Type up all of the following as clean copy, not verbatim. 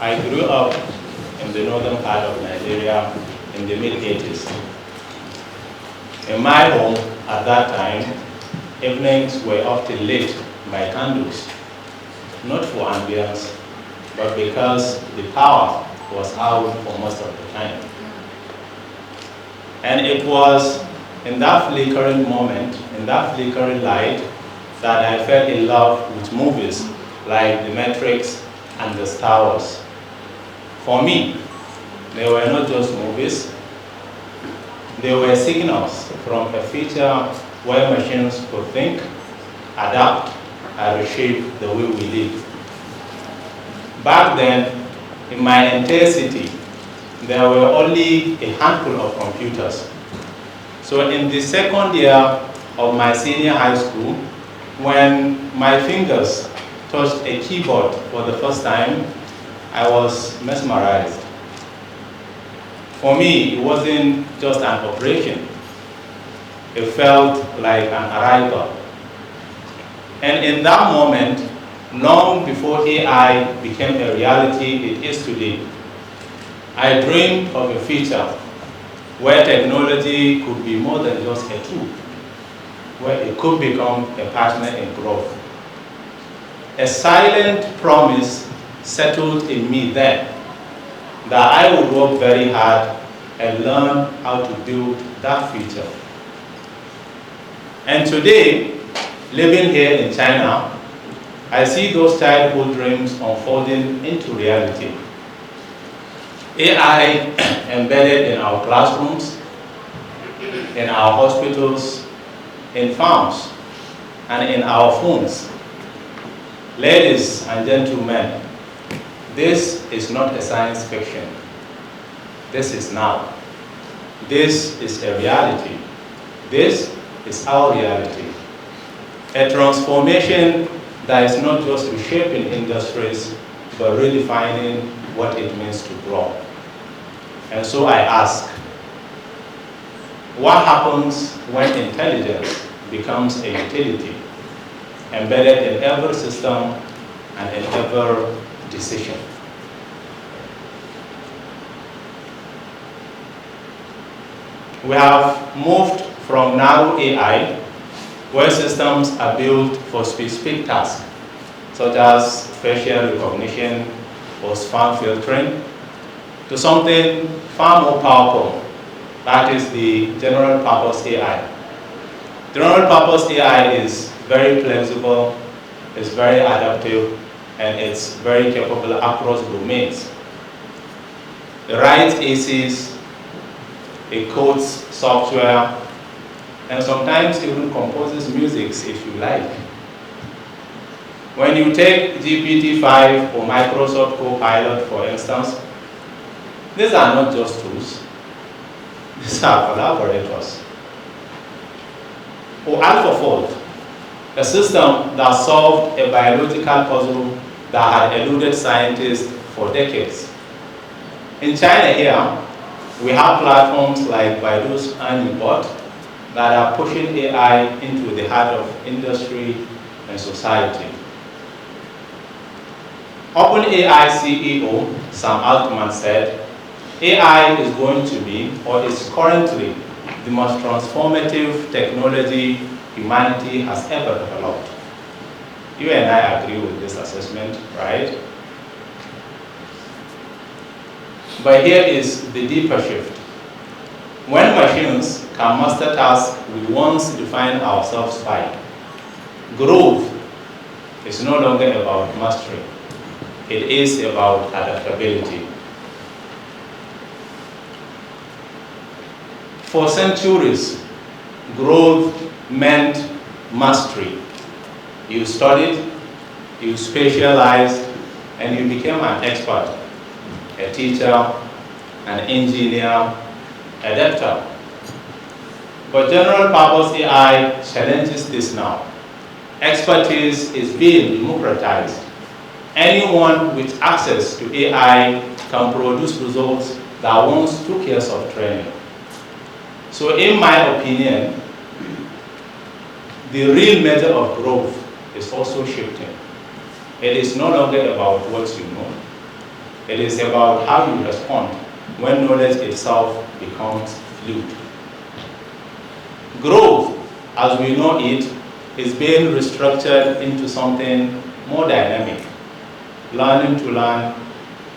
I grew up in the northern part of Nigeria in the mid-80s. In my home at that time, evenings were often lit by candles, not for ambience, but because the power was out for most of the time. And it was in that flickering moment, in that flickering light, that I fell in love with movies like The Matrix and the Star Wars. For me, they were not just movies, they were signals from a future where machines could think, adapt, and reshape the way we live. Back then, in my entire city, there were only a handful of computers. So in the second year of my senior high school, when my fingers touched a keyboard for the first time, I was mesmerized. For me, it wasn't just an operation. It felt like an arrival. And in that moment, long before AI became a reality it is today, I dreamed of a future where technology could be more than just a tool, where it could become a partner in growth. A silent promise settled in me then that I would work very hard and learn how to build that future. And today, living here in China, I see those childhood dreams unfolding into reality. AI embedded in our classrooms, in our hospitals, in farms, and in our phones. Ladies and gentlemen, this is not a science fiction. This is now. This is a reality. This is our reality. A transformation that is not just reshaping industries, but redefining what it means to grow. And so I ask, what happens when intelligence becomes a utility, embedded in every system and in every decision? We have moved from narrow AI, where systems are built for specific tasks, such as facial recognition or spam filtering, to something far more powerful, that is the general purpose AI. General purpose AI is very flexible, it's very adaptive, and it's very capable across domains. It writes essays, it codes software, and sometimes even composes music if you like. When you take GPT-5 or Microsoft Copilot, for instance, these are not just tools, these are collaborators. Or AlphaFold, a system that solved a biological puzzle that had eluded scientists for decades. In China here, we have platforms like Baidu's AnyBot that are pushing AI into the heart of industry and society. OpenAI CEO Sam Altman said, AI is going to be, or is currently, the most transformative technology humanity has ever developed. You and I agree with this assessment, right? But here is the deeper shift. When machines can master tasks we once defined ourselves by, growth is no longer about mastery. It is about adaptability. For centuries, growth meant mastery. You studied, you specialized, and you became an expert, a teacher, an engineer, a doctor. But general purpose AI challenges this now. Expertise is being democratized. Anyone with access to AI can produce results that once took years of training. So in my opinion, the real measure of growth is also shifting. It is no longer about what you know. It is about how you respond when knowledge itself becomes fluid. Growth, as we know it, is being restructured into something more dynamic. Learning to learn,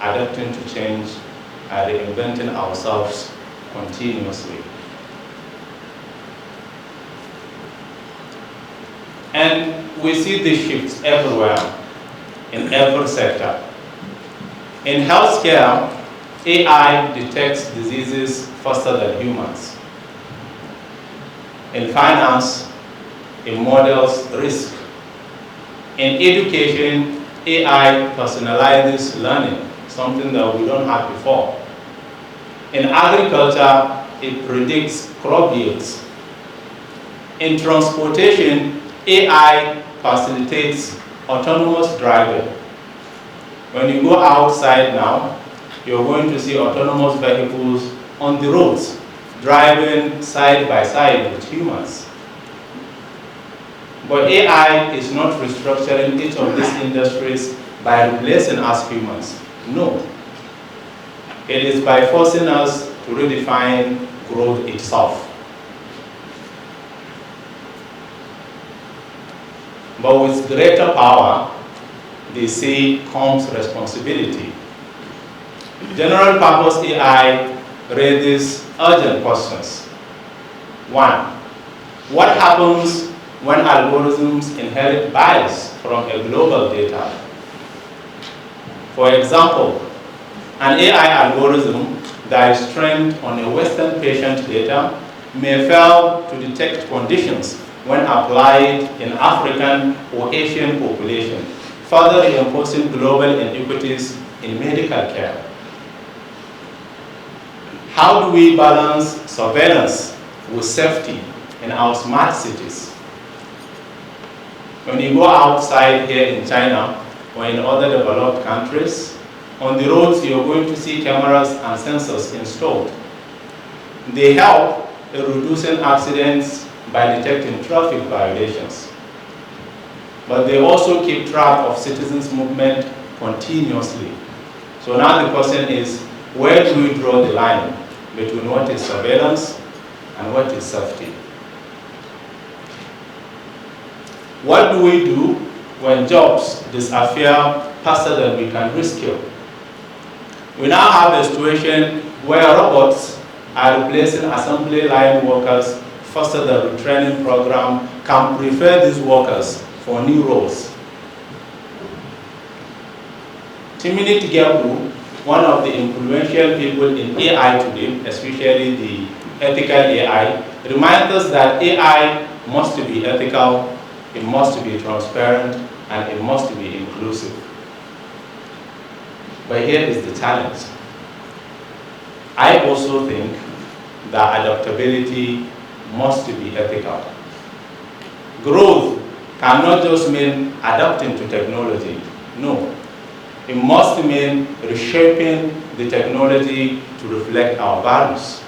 adapting to change, and reinventing ourselves continuously. And we see these shifts everywhere, in every sector. In healthcare, AI detects diseases faster than humans. In finance, it models risk. In education, AI personalizes learning, something that we don't have before. In agriculture, it predicts crop yields. In transportation, AI facilitates autonomous driving. When you go outside now, you're going to see autonomous vehicles on the roads, driving side by side with humans. But AI is not restructuring each of these industries by replacing us humans. No. It is by forcing us to redefine growth itself. But with greater power, they say, comes responsibility. General purpose AI raises urgent questions. One, what happens when algorithms inherit bias from a global data? For example, an AI algorithm that is trained on a Western patient data may fail to detect conditions when applied in African or Asian population, further reinforcing global inequities in medical care. How do we balance surveillance with safety in our smart cities? When you go outside here in China or in other developed countries, on the roads you're going to see cameras and sensors installed. They help in reducing accidents by detecting traffic violations. But they also keep track of citizens' movement continuously. So now the question is, where do we draw the line between what is surveillance and what is safety? What do we do when jobs disappear faster than we can reskill? We now have a situation where robots are replacing assembly line workers faster than the training program can prepare these workers for new roles. Timothy Gebu, one of the influential people in AI today, especially the ethical AI, reminds us that AI must be ethical, it must be transparent, and it must be inclusive. But here is the challenge. I also think that adaptability must be ethical. Growth cannot just mean adapting to technology. No. It must mean reshaping the technology to reflect our values.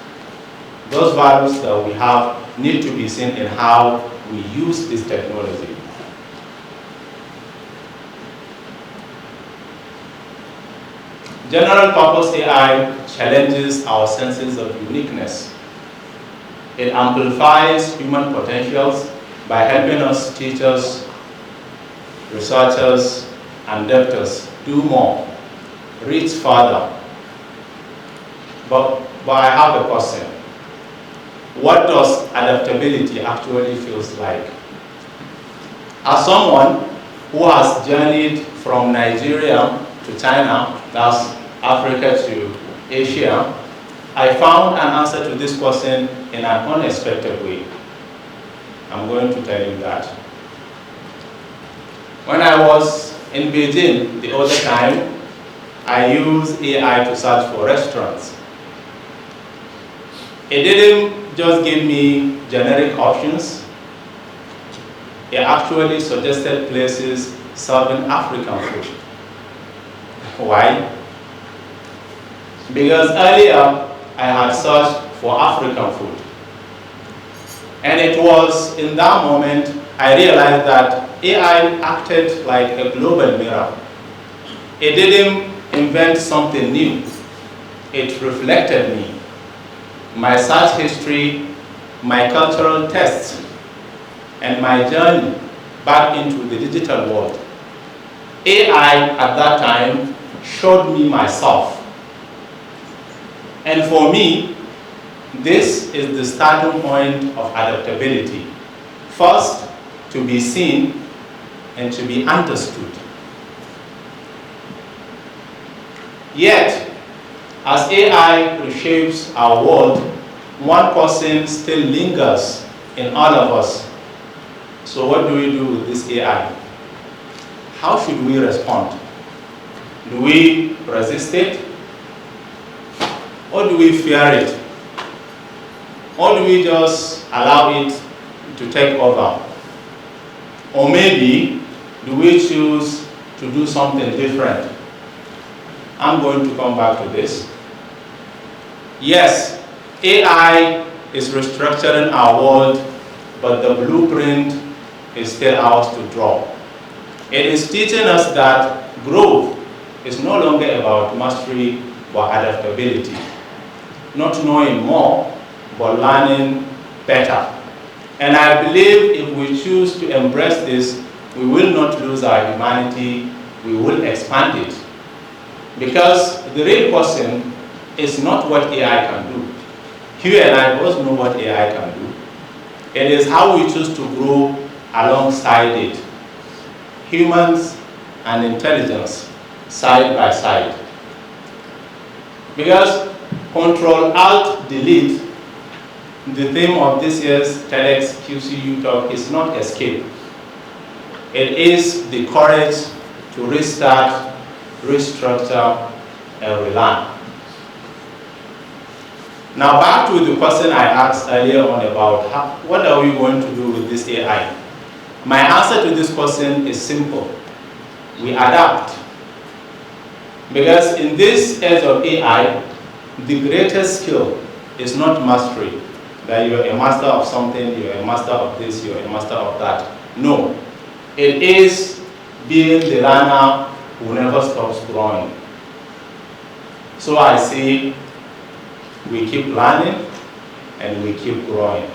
Those values that we have need to be seen in how we use this technology. General purpose AI challenges our senses of uniqueness. It amplifies human potentials by helping us, teachers, researchers, and doctors do more, reach further. But I have a question. What does adaptability actually feels like? As someone who has journeyed from Nigeria to China, that's Africa to Asia, I found an answer to this question in an unexpected way. I'm going to tell you that. When I was in Beijing the other time, I used AI to search for restaurants. It didn't just give me generic options. It actually suggested places serving African food. Why? Because earlier I had searched for African food. And it was in that moment I realized that AI acted like a global mirror. It didn't invent something new. It reflected me, my search history, my cultural tastes, and my journey back into the digital world. AI at that time showed me myself. And for me, this is the starting point of adaptability. First, to be seen and to be understood. Yet, as AI reshapes our world, one question still lingers in all of us. So what do we do with this AI? How should we respond? Do we resist it? Or do we fear it? Or do we just allow it to take over? Or maybe, do we choose to do something different? I'm going to come back to this. Yes, AI is restructuring our world, but the blueprint is still ours to draw. It is teaching us that growth is no longer about mastery or adaptability, not knowing more, but learning better. And I believe if we choose to embrace this, we will not lose our humanity, we will expand it. Because the real question is not what AI can do. You and I both know what AI can do. It is how we choose to grow alongside it. Humans and intelligence, side by side. Because Control-Alt-Delete, the theme of this year's TEDx QCU talk, is not escape. It is the courage to restart, restructure, and relearn. Now back to the question I asked earlier on about what are we going to do with this AI? My answer to this question is simple. We adapt. Because in this age of AI, the greatest skill is not mastery. That you're a master of something, you're a master of this, you're a master of that. No. It is being the learner who never stops growing. So I say, we keep learning and we keep growing.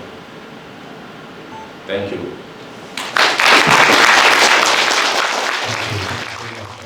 Thank you.